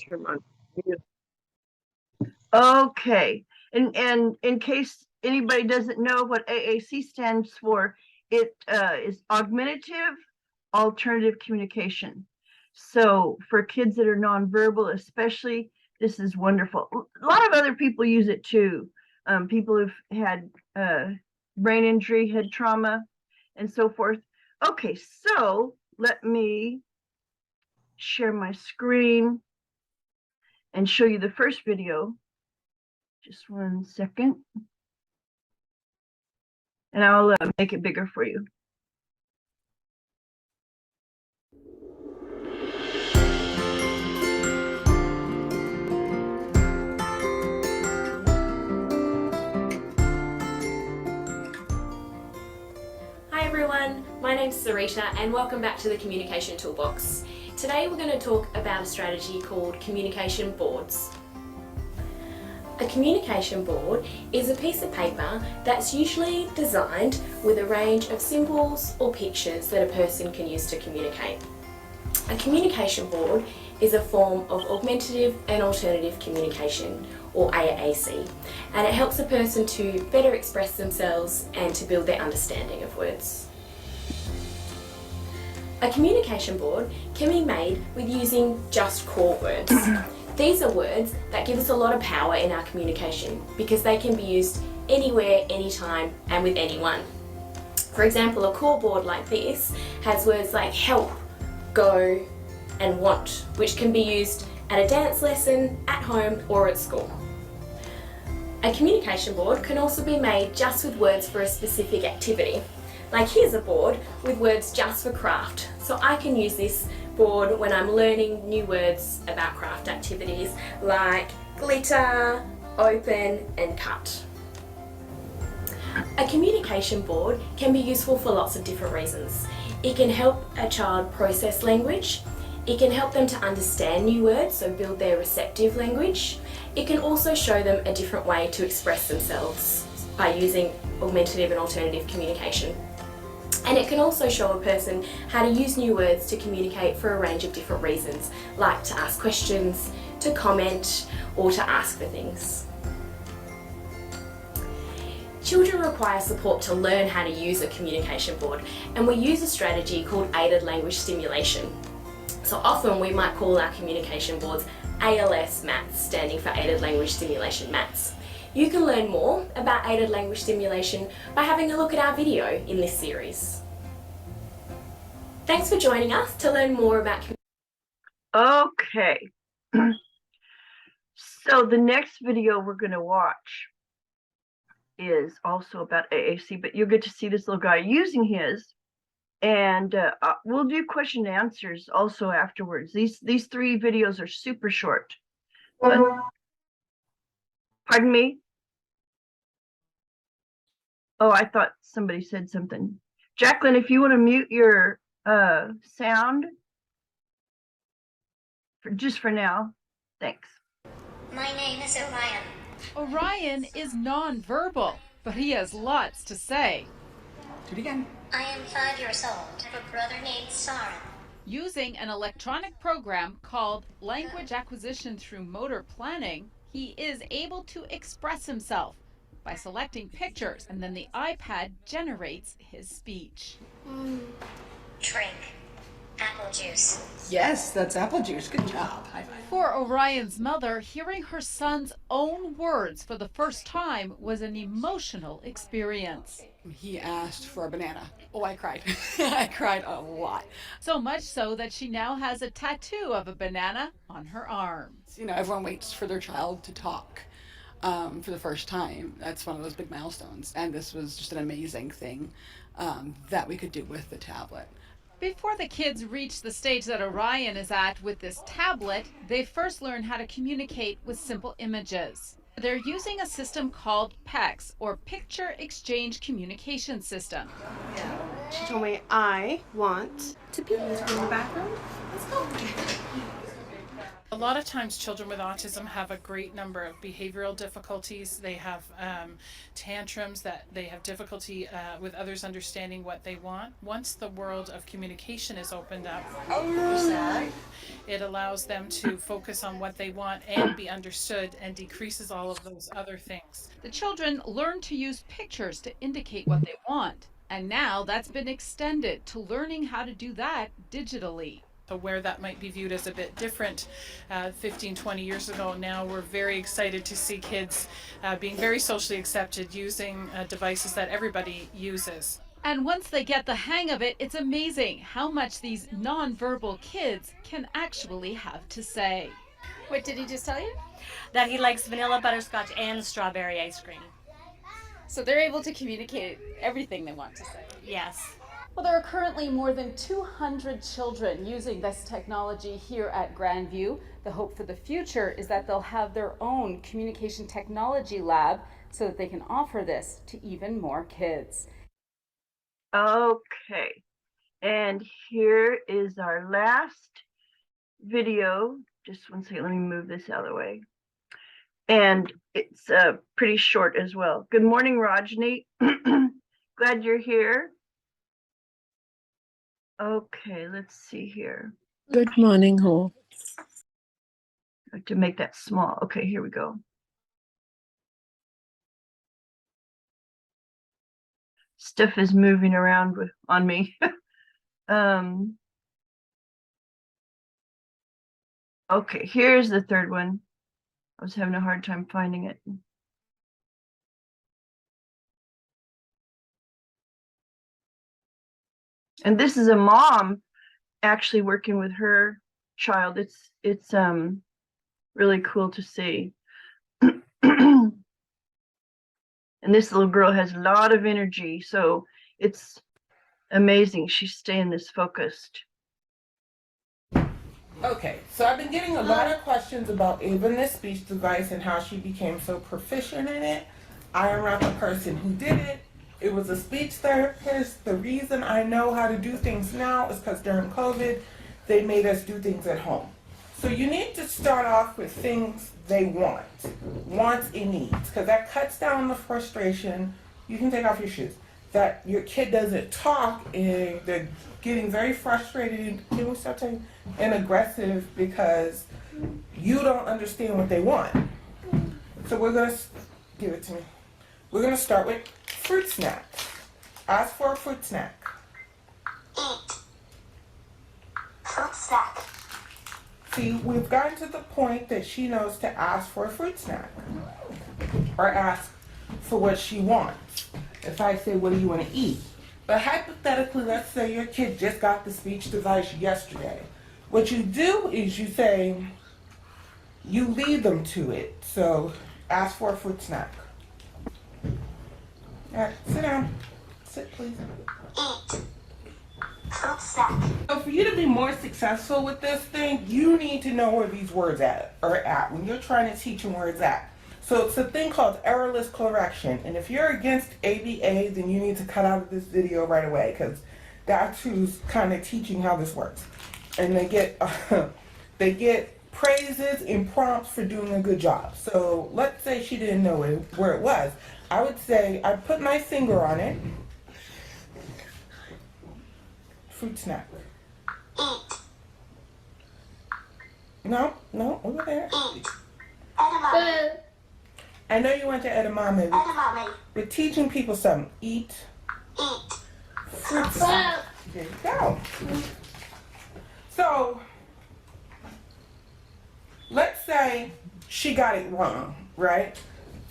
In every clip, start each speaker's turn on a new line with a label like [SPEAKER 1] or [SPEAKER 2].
[SPEAKER 1] Turn on mute. Okay, and in case anybody doesn't know what AAC stands for, it is Augmentative Alternative Communication. So for kids that are nonverbal, especially, this is wonderful. A lot of other people use it too. People who've had brain injury, head trauma, and so forth. Okay, so let me share my screen and show you the first video. Just 1 second. And I'll make it bigger for you.
[SPEAKER 2] Hi everyone, my name's Sarita and welcome back to the Communication Toolbox. Today we're going to talk about a strategy called communication boards. A communication board is a piece of paper that's usually designed with a range of symbols or pictures that a person can use to communicate. A communication board is a form of augmentative and alternative communication, or AAC, and it helps a person to better express themselves and to build their understanding of words. A communication board can be made with using just core words. These are words that give us a lot of power in our communication because they can be used anywhere, anytime, and with anyone. For example, a core board like this has words like help, go, and want, which can be used at a dance lesson, at home, or at school. A communication board can also be made just with words for a specific activity. Like here's a board with words just for craft. So I can use this board when I'm learning new words about craft activities like glitter, open, and cut. A communication board can be useful for lots of different reasons. It can help a child process language. It can help them to understand new words, so build their receptive language. It can also show them a different way to express themselves by using augmentative and alternative communication. And it can also show a person how to use new words to communicate for a range of different reasons, like to ask questions, to comment, or to ask for things. Children require support to learn how to use a communication board, and we use a strategy called aided language stimulation. So often we might call our communication boards ALS MATS, standing for Aided Language Stimulation MATS. You can learn more about aided language stimulation by having a look at our video in this series. Thanks for joining us to learn more about
[SPEAKER 1] Okay. So the next video we're going to watch is also about AAC, but you'll get to see this little guy using his. And we'll do question and answers also afterwards. These 3 videos are super short. But, pardon me? Oh, I thought somebody said something. Jacqueline, if you want to mute your sound just for now, thanks.
[SPEAKER 3] My name is Orion.
[SPEAKER 4] Orion is nonverbal, but he has lots to say.
[SPEAKER 5] Do it again.
[SPEAKER 3] I am 5 years old. I have a brother named Saren.
[SPEAKER 4] Using an electronic program called Language Acquisition through Motor Planning, he is able to express himself by selecting pictures, and then the iPad generates his speech.
[SPEAKER 3] Drink. Apple juice.
[SPEAKER 5] Yes, that's apple juice. Good job. High five.
[SPEAKER 4] For Orion's mother, hearing her son's own words for the first time was an emotional experience.
[SPEAKER 5] He asked for a banana. Oh, I cried. I cried a lot.
[SPEAKER 4] So much so that she now has a tattoo of a banana on her arm.
[SPEAKER 5] You know, everyone waits for their child to talk for the first time. That's one of those big milestones. And this was just an amazing thing that we could do with the tablet.
[SPEAKER 4] Before the kids reach the stage that Orion is at with this tablet, they first learn how to communicate with simple images. They're using a system called PEX, or Picture Exchange Communication System.
[SPEAKER 6] She told me, I want to be in the bathroom. Let's go.
[SPEAKER 7] A lot of times children with autism have a great number of behavioral difficulties. They have tantrums, that they have difficulty with others understanding what they want. Once the world of communication is opened up, it allows them to focus on what they want and be understood and decreases all of those other things.
[SPEAKER 4] The children learn to use pictures to indicate what they want. And now that's been extended to learning how to do that digitally.
[SPEAKER 7] So where that might be viewed as a bit different 15, 20 years ago, now we're very excited to see kids being very socially accepted using devices that everybody uses.
[SPEAKER 4] And once they get the hang of it, it's amazing how much these nonverbal kids can actually have to say.
[SPEAKER 8] What did he just tell you? That he likes vanilla butterscotch and strawberry ice cream.
[SPEAKER 4] So they're able to communicate everything they want to say.
[SPEAKER 8] Yes.
[SPEAKER 4] Well, there are currently more than 200 children using this technology here at Grandview. The hope for the future is that they'll have their own communication technology lab so that they can offer this to even more kids.
[SPEAKER 1] Okay, and here is our last video. Just one second, let me move this out of the way. And it's pretty short as well. Good morning, Rajni. Glad you're here. Okay, let's see here.
[SPEAKER 9] Good morning, Ho.
[SPEAKER 1] I have to make that small. Okay, here we go. Stuff is moving around on me. Okay, here's the third one. I was having a hard time finding it. And this is a mom actually working with her child. It's really cool to see. And this little girl has a lot of energy, so it's amazing. She's staying this focused.
[SPEAKER 10] Okay, so I've been getting a lot of questions about even this speech device and how she became so proficient in it. I am not the person who did it. It was a speech therapist. The reason I know how to do things now is because during COVID, they made us do things at home. So you need to start off with things they want, wants and needs, because that cuts down the frustration. You can take off your shoes. That your kid doesn't talk and they're getting very frustrated and aggressive because you don't understand what they want. So we're gonna give it to me. We're gonna start with fruit snack. Ask for a fruit snack.
[SPEAKER 3] Eat. Fruit snack.
[SPEAKER 10] See, we've gotten to the point that she knows to ask for a fruit snack or ask for what she wants. If I say, what do you want to eat? But hypothetically, let's say your kid just got the speech device yesterday. What you do is you say, you lead them to it. So ask for a fruit snack. All right, sit down. Sit, please.
[SPEAKER 3] Eat. Fruit snack.
[SPEAKER 10] So for you to be more successful with this thing, you need to know where these words are at when you're trying to teach them where it's at. So it's a thing called errorless correction. And if you're against ABA, then you need to cut out of this video right away because that's who's kind of teaching how this works. And they get praises and prompts for doing a good job. So let's say she didn't know where it was. I would say, I put my finger on it. Fruit snack.
[SPEAKER 3] Eat.
[SPEAKER 10] No, over there.
[SPEAKER 3] Eat. Edamame.
[SPEAKER 10] I know you went to edamame.
[SPEAKER 3] Edamame.
[SPEAKER 10] We're teaching people something. Eat.
[SPEAKER 3] Eat.
[SPEAKER 10] Fruit snack. There you go. So, let's say she got it wrong, right?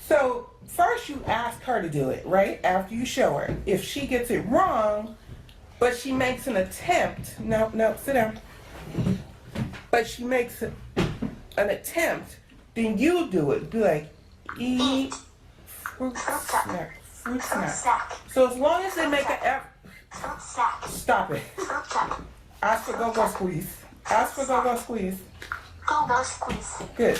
[SPEAKER 10] So, first you ask her to do it, right? After you show her. If she gets it wrong, but she makes an attempt, no, sit down. But she makes an attempt, then you do it. Be like, eat fruit snack. Fruit snack. So as long as they make an effort,
[SPEAKER 3] Fruit snack.
[SPEAKER 10] stop it.
[SPEAKER 3] Fruit snack.
[SPEAKER 10] Ask for go-go squeeze. Ask for go-go squeeze.
[SPEAKER 3] Go-go squeeze.
[SPEAKER 10] Good.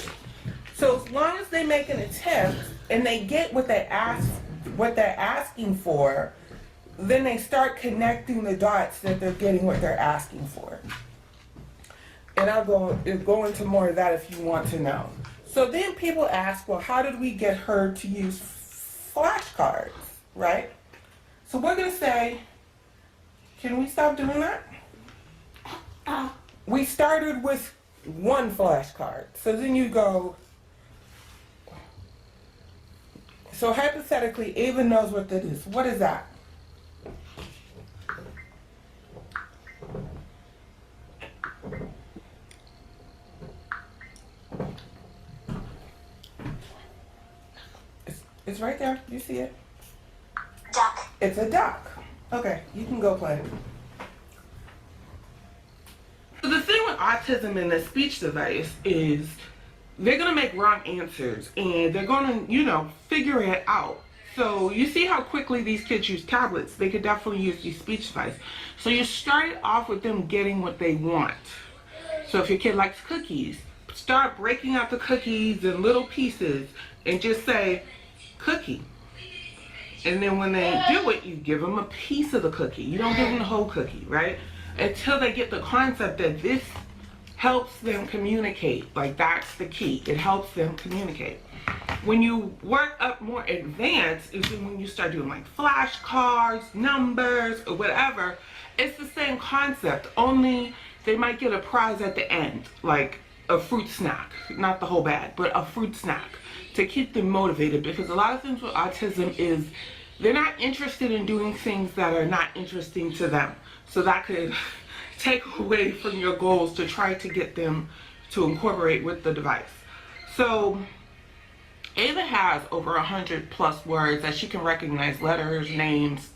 [SPEAKER 10] So as long as they make an attempt and they get what they're asking for, then they start connecting the dots that they're getting what they're asking for. And I'll go into more of that if you want to know. So then people ask, well, how did we get her to use flashcards, right? So we're going to say, can we stop doing that? We started with one flashcard. So then you go, so hypothetically, Ava knows what that is. What is that? It's right there. You see it?
[SPEAKER 3] Duck.
[SPEAKER 10] It's a duck. Okay, you can go play. So the thing with autism and the speech device is they're going to make wrong answers and they're going to, figure it out. So you see how quickly these kids use tablets. They could definitely use the speech device. So you start off with them getting what they want. So if your kid likes cookies, start breaking out the cookies in little pieces and just say, cookie. And then when they do it, you give them a piece of the cookie. You don't give them the whole cookie, right? Until they get the concept that this helps them communicate. Like, that's the key. It helps them communicate. When you work up more advanced is when you start doing like flashcards, numbers, or whatever. It's the same concept, only they might get a prize at the end, like a fruit snack. Not the whole bag, but a fruit snack to keep them motivated, because a lot of things with autism is they're not interested in doing things that are not interesting to them. So that could take away from your goals to try to get them to incorporate with the device. So Ava has over 100+ words that she can recognize, letters, names,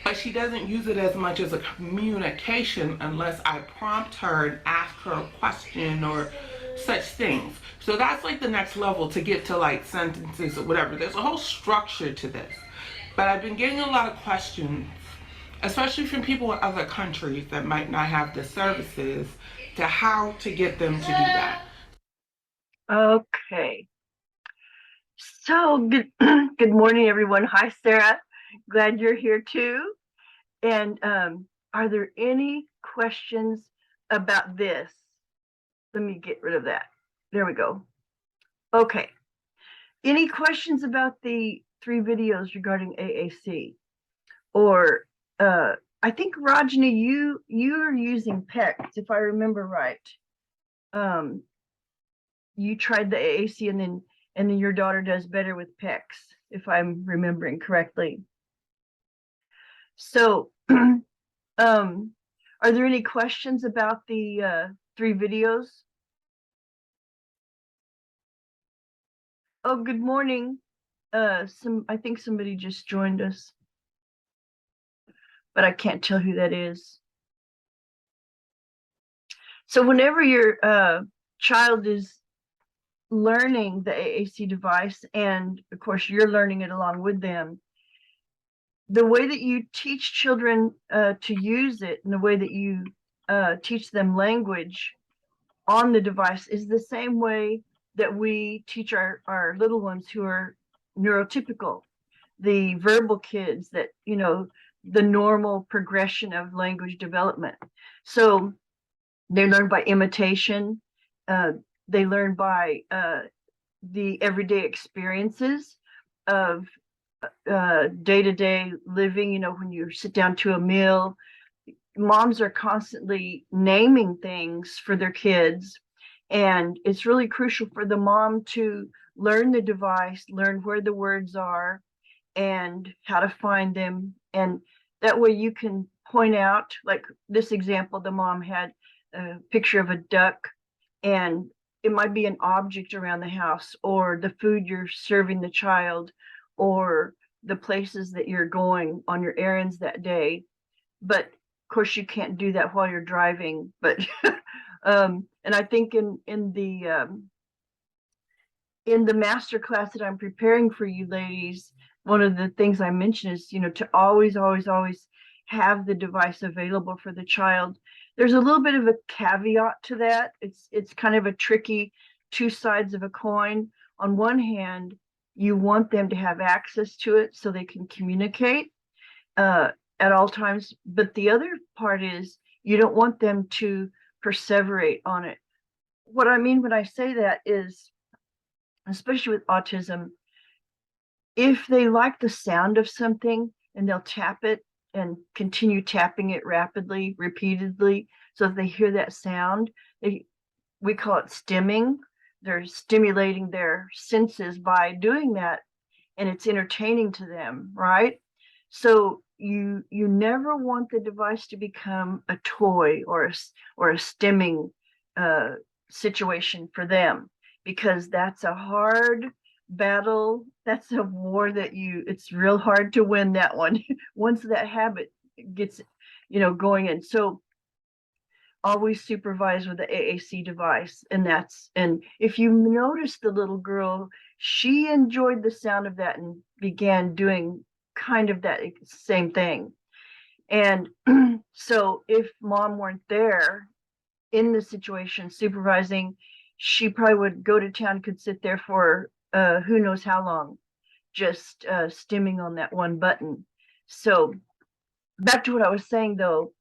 [SPEAKER 10] but she doesn't use it as much as a communication unless I prompt her and ask her a question or such things. So that's like the next level to get to like sentences or whatever. There's a whole structure to this. But I've been getting a lot of questions, especially from people in other countries that might not have the services, to how to get them to do that.
[SPEAKER 1] Okay. So good, good morning, everyone. Hi, Sarah. Glad you're here too. And are there any questions about this? Let me get rid of that. There we go. Okay. Any questions about the 3 videos regarding AAC? Or I think Rajni, you're using PECs, if I remember right. You tried the AAC and then your daughter does better with PECs, if I'm remembering correctly. So are there any questions about the 3 videos? Oh, good morning. I think somebody just joined us, but I can't tell who that is. So whenever your child is learning the AAC device, and of course you're learning it along with them, the way that you teach children to use it and the way that you teach them language on the device is the same way that we teach our little ones who are neurotypical, the verbal kids, that, the normal progression of language development. So they learn by imitation. They learn by the everyday experiences of day-to-day living. When you sit down to a meal, moms are constantly naming things for their kids, and it's really crucial for the mom to learn the device, learn where the words are and how to find them, and that way you can point out, like this example, the mom had a picture of a duck, and it might be an object around the house, or the food you're serving the child, or the places that you're going on your errands that day. But of course you can't do that while you're driving. But and I think in the master class that I'm preparing for you ladies, one of the things I mentioned is, to always have the device available for the child. There's a little bit of a caveat to that. It's kind of a tricky 2 sides of a coin. On one hand, you want them to have access to it so they can communicate at all times. But the other part is you don't want them to perseverate on it. What I mean when I say that is, especially with autism, if they like the sound of something and they'll tap it and continue tapping it rapidly, repeatedly, so if they hear that sound, we call it stimming. They're stimulating their senses by doing that, and it's entertaining to them, right? So you never want the device to become a toy or a stimming uh, situation for them, because that's a hard battle. That's a war that it's real hard to win that one once that habit gets going. And so always supervise with the AAC device. And if you notice the little girl, she enjoyed the sound of that and began doing kind of that same thing. And so if mom weren't there in the situation supervising, she probably would go to town, could sit there for who knows how long, just stimming on that one button. So back to what I was saying though,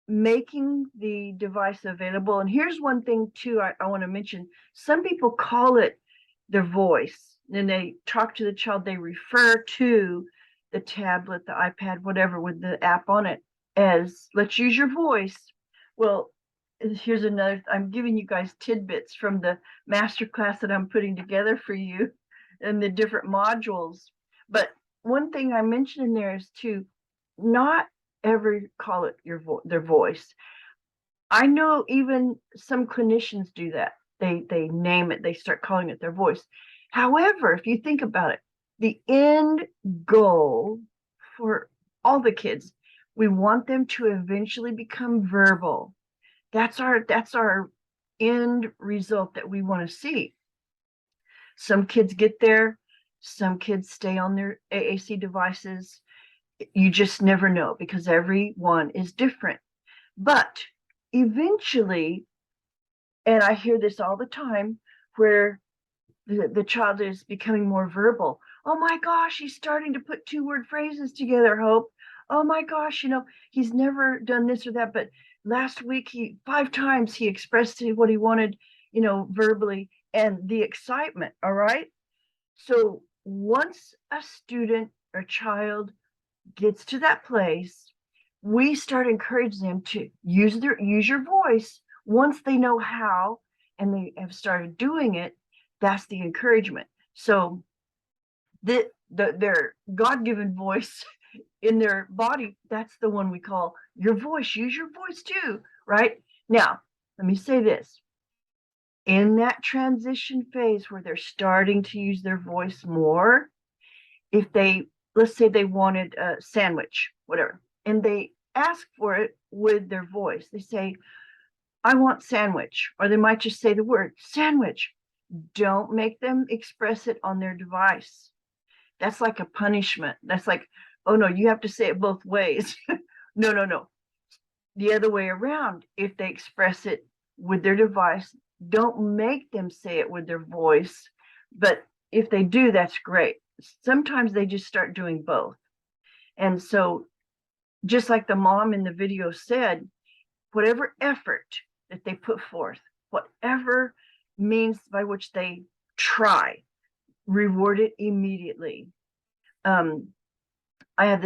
[SPEAKER 1] making the device available. And here's one thing too, I want to mention. Some people call it their voice. And they talk to the child, they refer to the tablet, the iPad, whatever, with the app on it as, let's use your voice. Well, here's another, I'm giving you guys tidbits from the master class that I'm putting together for you and the different modules. But one thing I mentioned in there is to not ever call it their voice. I know even some clinicians do that. They name it, they start calling it their voice. However, if you think about it, the end goal for all the kids, we want them to eventually become verbal. That's our end result that we want to see. Some kids get there, some kids stay on their AAC devices. You just never know because everyone is different. But eventually, and I hear this all the time, where the child is becoming more verbal. Oh my gosh, he's starting to put 2-word phrases together, Hope. Oh my gosh, he's never done this or that, but last week 5 times he expressed what he wanted, verbally, and the excitement, all right? So once a student or child gets to that place, we start encouraging them to use your voice. Once they know how and they have started doing it, that's the encouragement. So their God-given voice in their body, that's the one we call your voice. Use your voice too, right? Now, let me say this. In that transition phase where they're starting to use their voice more, if let's say they wanted a sandwich, whatever, and they ask for it with their voice. They say, I want sandwich, or they might just say the word sandwich. Don't make them express it on their device. That's like a punishment. That's like, oh no, you have to say it both ways. No. The other way around. If they express it with their device, don't make them say it with their voice. But if they do, that's great. Sometimes they just start doing both. And so, just like the mom in the video said, whatever effort that they put forth, whatever means by which they try, reward it immediately. I have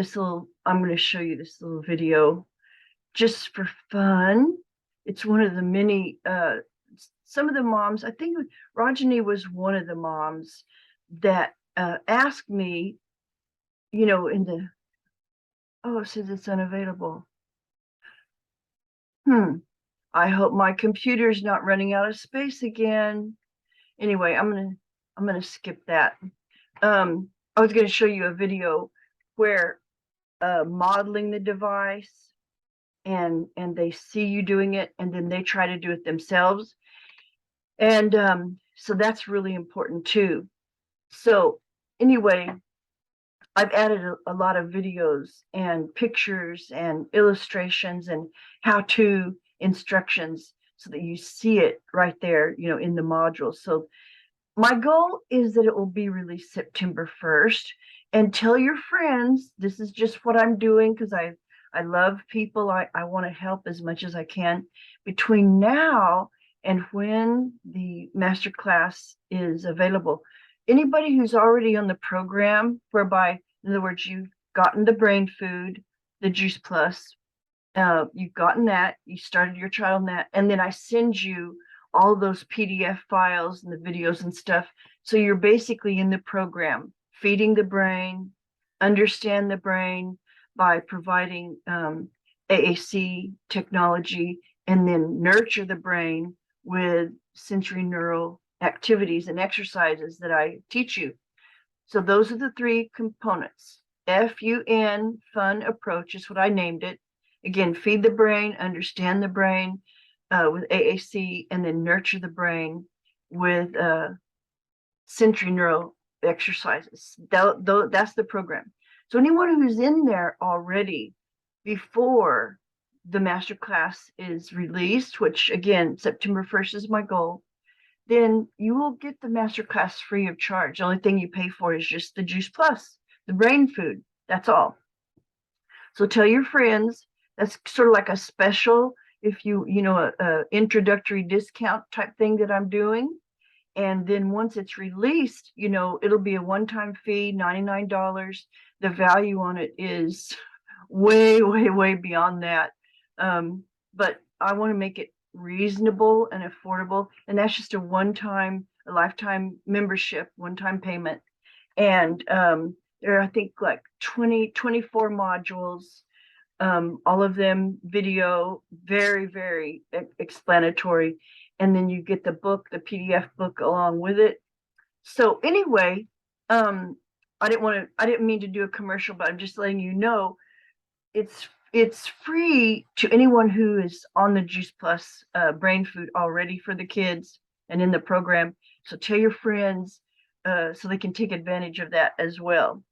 [SPEAKER 1] I'm going to show you this little video just for fun. It's one of the many, some of the moms, I think Rajani was one of the moms that asked me, it says it's unavailable. I hope my computer's not running out of space again. Anyway, I'm gonna skip that. I was gonna show you a video where modeling the device, and they see you doing it, and then they try to do it themselves. And so that's really important too. So anyway, I've added a lot of videos and pictures and illustrations and how-to instructions so that you see it right there, in the module. So my goal is that it will be released September 1st. And tell your friends, this is just what I'm doing because I love people. I want to help as much as I can. Between now and when the master class is available, anybody who's already on the program, whereby, in other words, you've gotten the brain food, the Juice Plus, you've gotten that, you started your trial on that, and then I send you all those PDF files and the videos and stuff. So you're basically in the program, feeding the brain, understand the brain by providing AAC technology, and then nurture the brain with sensory neural activities and exercises that I teach you. So those are the three components. FUN, fun approach is what I named it. Again, feed the brain, understand the brain with AAC, and then nurture the brain with sensory neural exercises. That's the program. So anyone who's in there already before the master class is released, which again, September 1st is my goal, then you will get the master class free of charge. The only thing you pay for is just the Juice Plus, the brain food. That's all. So tell your friends. That's sort of like a special, if you know, a introductory discount type thing that I'm doing. And then once it's released, you know, it'll be a one-time fee, $99. The value on it is way, way, way beyond that. But I want to make it reasonable and affordable. And that's just a one-time, a lifetime membership, one-time payment. And there are, I think, like 24 modules, all of them video, very, very explanatory. And then you get the book, the PDF book along with it. So anyway, I didn't mean to do a commercial, but I'm just letting you know it's free to anyone who is on the Juice Plus brain food already for the kids and in the program. So tell your friends so they can take advantage of that as well.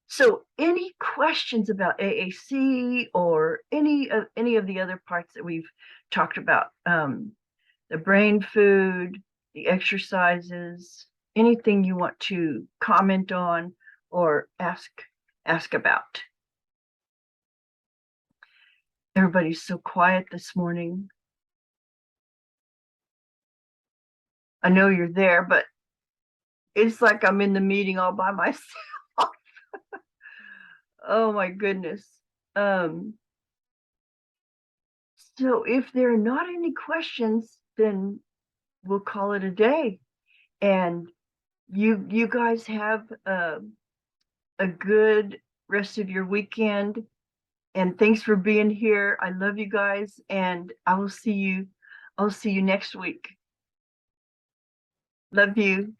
[SPEAKER 1] So any questions about AAC or any of the other parts that we've talked about, the brain food, the exercises, anything you want to comment on or ask about? Everybody's so quiet this morning. I know you're there, but it's like I'm in the meeting all by myself. Oh my goodness. So if there are not any questions, then we'll call it a day. And you guys have a good rest of your weekend. And thanks for being here. I love you guys, and I'll see you next week. Love you.